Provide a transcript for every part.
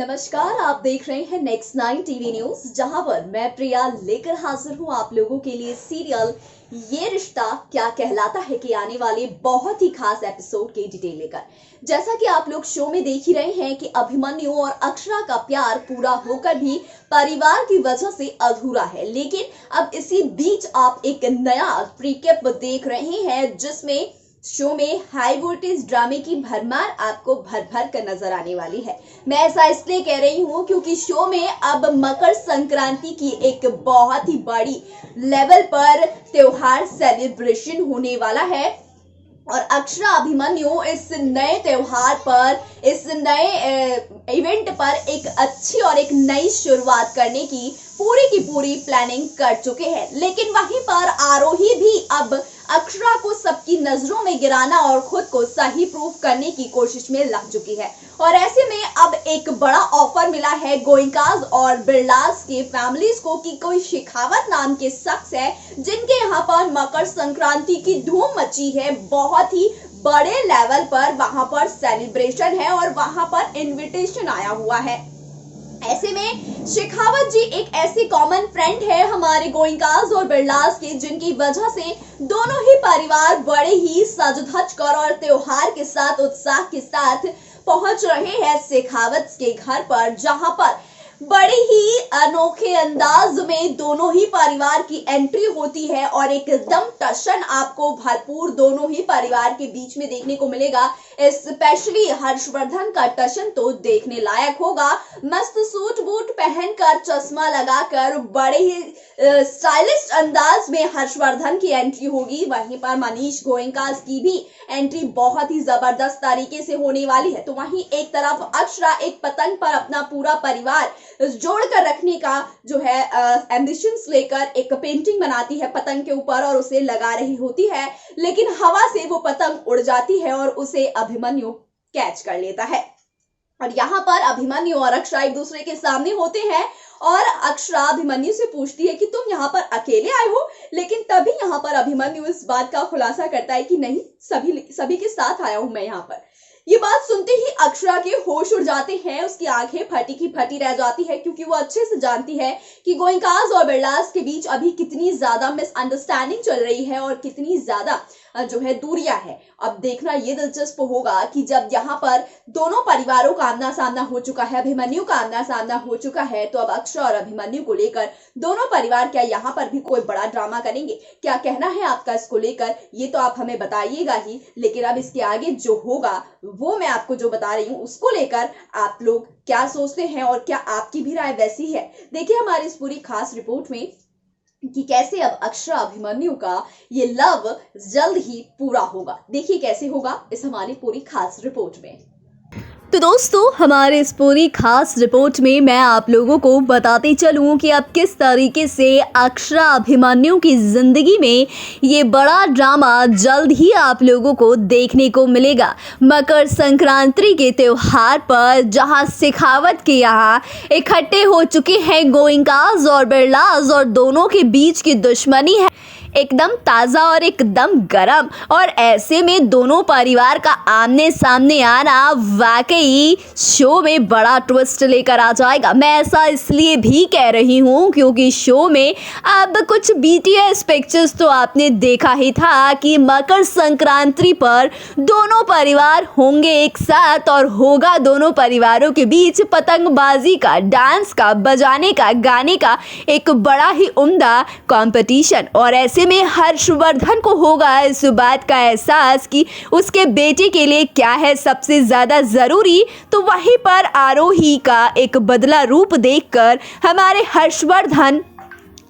नमस्कार, आप देख रहे हैं नेक्स्ट 9 टीवी न्यूज, जहां पर मैं प्रिया लेकर हाजिर हूं आप लोगों के लिए सीरियल ये रिश्ता क्या कहलाता है कि आने वाले बहुत ही खास एपिसोड के डिटेल लेकर। जैसा कि आप लोग शो में देख ही रहे हैं कि अभिमन्यु और अक्षरा का प्यार पूरा होकर भी परिवार की वजह से अधूरा है, लेकिन अब इसी बीच आप एक नया प्रीकेप देख रहे हैं जिसमें शो में हाई वोल्टेज ड्रामे की भरमार आपको भर भर कर नजर आने वाली है। मैं ऐसा इसलिए कह रही हूँ क्योंकि शो में अब मकर संक्रांति की एक बहुत ही बड़ी लेवल पर त्योहार सेलिब्रेशन होने वाला है और अक्षरा अभिमन्यु इस नए त्योहार पर, इस नए इवेंट पर एक अच्छी और एक नई शुरुआत करने की पूरी प्लानिंग कर चुके हैं। लेकिन वहीं पर आरोही भी अब अक्षरा को सबकी नजरों में गिराना और खुद को सही प्रूफ करने की कोशिश में लग चुकी है और ऐसे में अब एक बड़ा ऑफर मिला है गोइंकाज और बिरलास के फैमिलीज को कि कोई शेखावत नाम के शख्स है जिनके यहाँ पर मकर संक्रांति की धूम मची है, बहुत ही बड़े लेवल पर वहां पर सेलिब्रेशन है और वहां पर इनविटेशन आया हुआ है। ऐसे में शेखावत जी एक ऐसी कॉमन फ्रेंड है हमारे गोइंकाज और बिरलास के, जिनकी वजह से दोनों ही परिवार बड़े ही सज धज कर और त्योहार के साथ उत्साह के साथ पहुंच रहे हैं शेखावत के घर पर, जहां पर बड़े ही अनोखे अंदाज में दोनों ही परिवार की एंट्री होती है और एकदम टशन आपको भरपूर दोनों ही परिवार के बीच में देखने को मिलेगा। स्पेशली हर्षवर्धन का टशन तो देखने लायक होगा। मस्त सूट बूट पहनकर, चश्मा लगाकर, बड़े ही स्टाइलिश अंदाज में हर्षवर्धन की एंट्री होगी। वहीं पर मनीष गोयंकाज की भी एंट्री बहुत ही जबरदस्त तरीके से होने वाली है। तो वहीं एक तरफ अक्षरा एक पतंग पर अपना पूरा परिवार जोड़कर रखने का जो है एम्बिशंस लेकर एक पेंटिंग बनाती है पतंग के ऊपर और उसे लगा रही होती है, लेकिन हवा से वो पतंग उड़ जाती है और उसे अभिमन्यु कैच कर लेता है। और यहाँ पर अभिमन्यु और अक्षरा एक दूसरे के सामने होते हैं और अक्षरा अभिमन्यु से पूछती है कि तुम यहाँ पर अकेले आए हो, लेकिन तभी यहाँ पर अभिमन्यु इस बात का खुलासा करता है कि नहीं, सभी के साथ आया हूं मैं यहाँ पर। ये बात सुनते ही अक्षरा के होश उड़ जाते हैं, उसकी आंखें फटी की फटी रह जाती है क्योंकि वो अच्छे से जानती है कि गोइंकाज और बिरलास के बीच अभी कितनी ज्यादा मिसअंडरस्टैंडिंग चल रही है और कितनी ज्यादा जो है दूरियां है। अब देखना ये दिलचस्प होगा कि जब यहाँ पर दोनों परिवारों का आमना सामना हो चुका है, अभिमन्यु का आमना सामना हो चुका है, तो अब अक्षरा और अभिमन्यु को लेकर दोनों परिवार क्या यहाँ पर भी कोई बड़ा ड्रामा करेंगे? क्या कहना है आपका इसको लेकर, ये तो आप हमें बताइएगा ही, लेकिन अब इसके आगे जो होगा वो मैं आपको जो बता रही हूँ उसको लेकर आप लोग क्या सोचते हैं और क्या आपकी भी राय वैसी है? देखिए हमारी इस पूरी खास रिपोर्ट में कि कैसे अब अक्षरा अभिमन्यु का ये लव जल्द ही पूरा होगा। देखिए कैसे होगा इस हमारी पूरी खास रिपोर्ट में। तो दोस्तों, हमारे इस पूरी खास रिपोर्ट में मैं आप लोगों को बताते चलूं कि अब किस तरीके से अक्षरा अभिमन्यु की ज़िंदगी में ये बड़ा ड्रामा जल्द ही आप लोगों को देखने को मिलेगा। मकर संक्रांति के त्यौहार पर जहां शेखावत के यहाँ इकट्ठे हो चुके हैं गोइंकाज और बिरलास और दोनों के बीच की दुश्मनी है एकदम ताज़ा और एकदम गरम, और ऐसे में दोनों परिवार का आमने सामने आना वाकई शो में बड़ा ट्विस्ट लेकर आ जाएगा। मैं ऐसा इसलिए भी कह रही हूँ क्योंकि शो में अब कुछ BTS पिक्चर्स तो आपने देखा ही था कि मकर संक्रांति पर दोनों परिवार होंगे एक साथ और होगा दोनों परिवारों के बीच पतंगबाजी का, डांस का, बजाने का, गाने का एक बड़ा ही उम्दा कंपटीशन। और ऐसे में हर्षवर्धन को होगा इस बात का एहसास कि उसके बेटे के लिए क्या है सबसे ज्यादा जरूरी, तो वहीं पर आरोही का एक बदला रूप देखकर हमारे हर्षवर्धन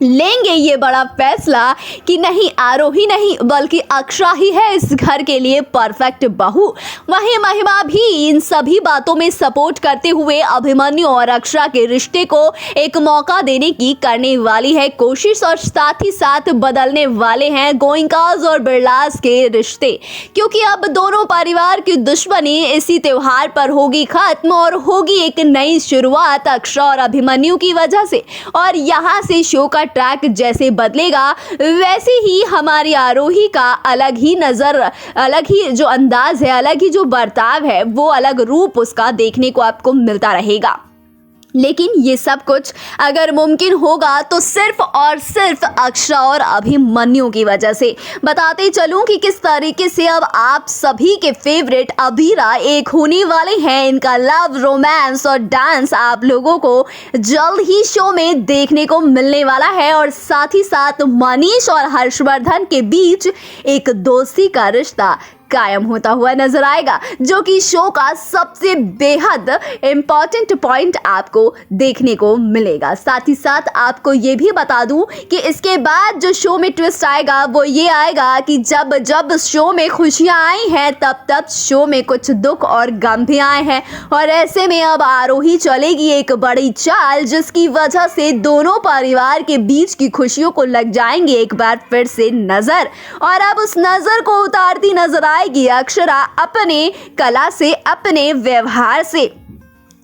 लेंगे ये बड़ा फैसला कि नहीं, आरोही नहीं बल्कि अक्षरा ही है इस घर के लिए परफेक्ट बहू। वहीं महिमा भी इन सभी बातों में सपोर्ट करते हुए अभिमन्यु और अक्षरा के रिश्ते को एक मौका देने की करने वाली है कोशिश और साथ ही साथ बदलने वाले हैं गोइंकाज और बिरलास के रिश्ते, क्योंकि अब दोनों परिवार की दुश्मनी इसी त्योहार पर होगी खत्म और होगी एक नई शुरुआत अक्षरा और अभिमन्यु की वजह से। और यहाँ से शो का ट्रैक जैसे बदलेगा वैसे ही हमारी आरोही का अलग ही जो अंदाज है, अलग ही जो बर्ताव है, वो अलग रूप उसका देखने को आपको मिलता रहेगा। लेकिन ये सब कुछ अगर मुमकिन होगा तो सिर्फ और सिर्फ अक्षरा और अभिमन्यु की वजह से। बताते चलूं कि किस तरीके से अब आप सभी के फेवरेट अबीरा एक होने वाले हैं। इनका लव, रोमांस और डांस आप लोगों को जल्द ही शो में देखने को मिलने वाला है और साथ ही साथ मनीष और हर्षवर्धन के बीच एक दोस्ती का रिश्ता कायम होता हुआ नजर आएगा, जो कि शो का सबसे बेहद इम्पॉर्टेंट पॉइंट आपको देखने को मिलेगा। साथ ही साथ आपको ये भी बता दूं कि इसके बाद जो शो में ट्विस्ट आएगा वो ये आएगा कि जब जब शो में खुशियां आई हैं तब तब शो में कुछ दुख और गम भी आए हैं और ऐसे में अब आरोही चलेगी एक बड़ी चाल, जिसकी वजह से दोनों परिवार के बीच की खुशियों को लग जाएंगे एक बार फिर से नजर। और अब उस नजर को उतारती नजर आएगी अक्षरा अपने कला से, अपने व्यवहार से।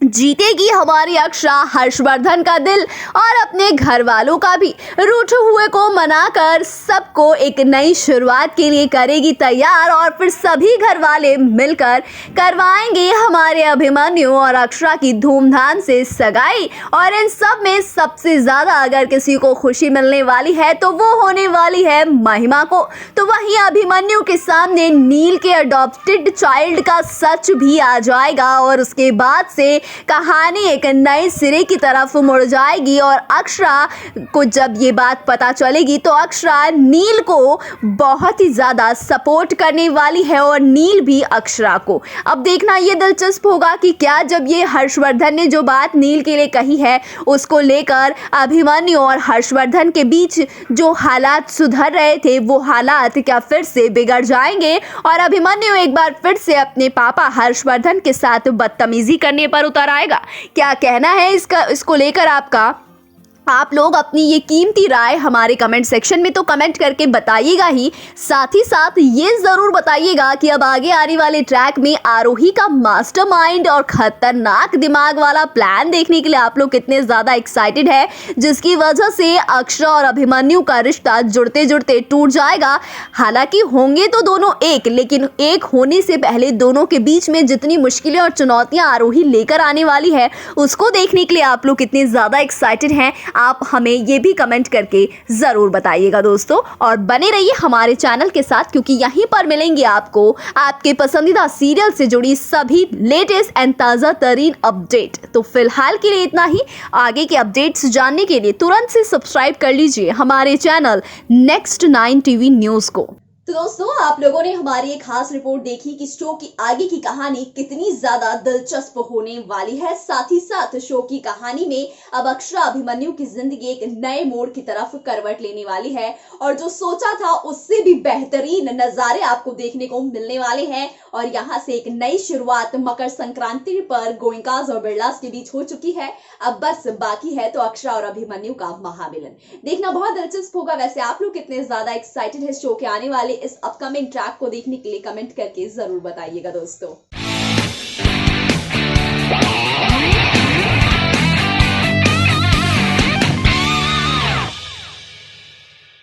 जीतेगी हमारी अक्षरा हर्षवर्धन का दिल और अपने घर वालों का भी। रूठे हुए को मनाकर सबको एक नई शुरुआत के लिए करेगी तैयार और फिर सभी घर वाले मिलकर करवाएंगे हमारे अभिमन्यु और अक्षरा की धूमधाम से सगाई। और इन सब में सबसे ज्यादा अगर किसी को खुशी मिलने वाली है तो वो होने वाली है महिमा को। तो वहीं अभिमन्यु के सामने नील के अडॉप्टेड चाइल्ड का सच भी आ जाएगा और उसके बाद से कहानी एक नए सिरे की तरफ मुड़ जाएगी। और अक्षरा को जब ये बात पता चलेगी तो अक्षरा नील को बहुत ही ज़्यादा सपोर्ट करने वाली है और नील भी अक्षरा को। अब देखना ये दिलचस्प होगा कि क्या जब ये हर्षवर्धन ने जो बात नील के लिए कही है उसको लेकर अभिमन्यु और हर्षवर्धन के बीच जो हालात सुधर रहे थे वो हालात क्या फिर से बिगड़ जाएंगे और अभिमन्यु एक बार फिर से अपने पापा हर्षवर्धन के साथ बदतमीजी करने पर उतर आएगा। क्या कहना है इसको लेकर आपका? आप लोग अपनी ये कीमती राय हमारे कमेंट सेक्शन में तो कमेंट करके बताइएगा ही, साथ ही साथ ये ज़रूर बताइएगा कि अब आगे आने वाले ट्रैक में आरोही का मास्टरमाइंड और खतरनाक दिमाग वाला प्लान देखने के लिए आप लोग कितने ज़्यादा एक्साइटेड है, जिसकी वजह से अक्षरा और अभिमन्यु का रिश्ता जुड़ते जुड़ते टूट जाएगा। हालांकि होंगे तो दोनों एक, लेकिन एक होने से पहले दोनों के बीच में जितनी मुश्किलें और चुनौतियाँ आरोही लेकर आने वाली है उसको देखने के लिए आप लोग कितने ज़्यादा एक्साइटेड हैं, आप हमें ये भी कमेंट करके ज़रूर बताइएगा दोस्तों। और बने रहिए हमारे चैनल के साथ, क्योंकि यहीं पर मिलेंगे आपको आपके पसंदीदा सीरियल से जुड़ी सभी लेटेस्ट एंड ताज़ा तरीन अपडेट। तो फिलहाल के लिए इतना ही। आगे के अपडेट्स जानने के लिए तुरंत से सब्सक्राइब कर लीजिए हमारे चैनल नेक्स्ट 9 टीवी न्यूज़ को। तो दोस्तों, आप लोगों ने हमारी एक खास रिपोर्ट देखी कि शो की आगे की कहानी कितनी ज्यादा दिलचस्प होने वाली है। साथ ही साथ शो की कहानी में अब अक्षरा अभिमन्यु की जिंदगी एक नए मोड़ की तरफ करवट लेने वाली है और जो सोचा था उससे भी बेहतरीन नजारे आपको देखने को मिलने वाले हैं। और यहाँ से एक नई शुरुआत मकर संक्रांति पर गोइंकास और बिरलास के बीच हो चुकी है। अब बस बाकी है तो अक्षरा और अभिमन्यु का महामिलन देखना बहुत दिलचस्प होगा। वैसे आप लोग कितने ज्यादा एक्साइटेड है शो के आने वाले इस अपकमिंग ट्रैक को देखने के लिए कमेंट करके जरूर बताइएगा दोस्तों।